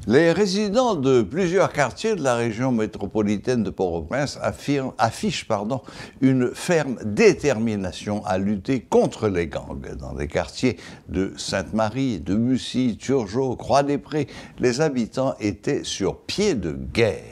Les résidents de plusieurs quartiers de la région métropolitaine de Port-au-Prince affichent une ferme détermination à lutter contre les gangs. Dans les quartiers de Sainte-Marie, de Mussy, Turgeot, Croix-des-Prés, les habitants étaient sur pied de guerre.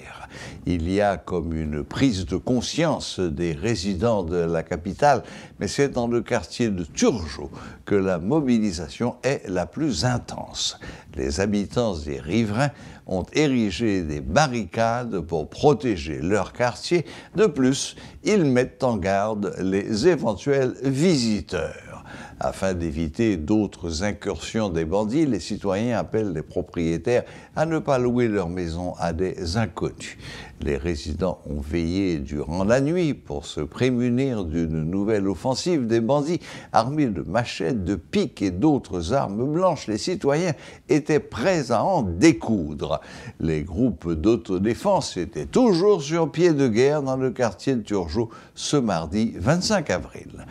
Il y a comme une prise de conscience des résidents de la capitale, mais c'est dans le quartier de Turgeot que la mobilisation est la plus intense. Les habitants et riverains ont érigé des barricades pour protéger leur quartier. De plus, ils mettent en garde les éventuels visiteurs. Afin d'éviter d'autres incursions des bandits, les citoyens appellent les propriétaires à ne pas louer leur maison à des inconnus. Les résidents ont veillé durant la nuit pour se prémunir d'une nouvelle offensive des bandits. Armés de machettes, de piques et d'autres armes blanches, les citoyens étaient prêts à en découdre. Les groupes d'autodéfense étaient toujours sur pied de guerre dans le quartier de Turgeot ce mardi 25 avril.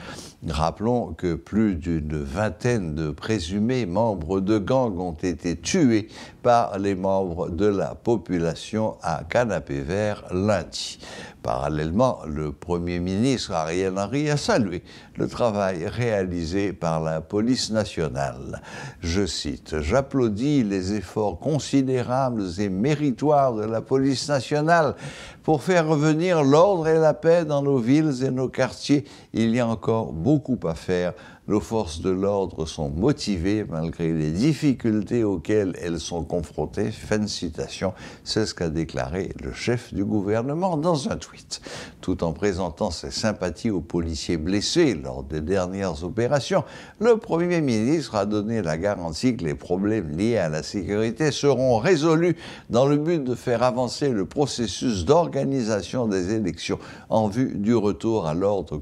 Rappelons que plus d'une vingtaine de présumés membres de gangs ont été tués par les membres de la population à Canapé-Vert lundi. Parallèlement, le Premier ministre Ariel Henry a salué le travail réalisé par la police nationale. Je cite, « J'applaudis les efforts considérables et méritoires de la police nationale pour faire revenir l'ordre et la paix dans nos villes et nos quartiers. Il y a encore beaucoup à faire. Nos forces de l'ordre sont motivées malgré les difficultés auxquelles elles sont confrontées. » Fin de citation, c'est ce qu'a déclaré le chef du gouvernement dans un tweet. Tout en présentant ses sympathies aux policiers blessés lors des dernières opérations, le Premier ministre a donné la garantie que les problèmes liés à la sécurité seront résolus dans le but de faire avancer le processus d'organisation des élections en vue du retour à l'ordre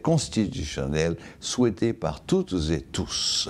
constitutionnel souhaité par toutes et tous.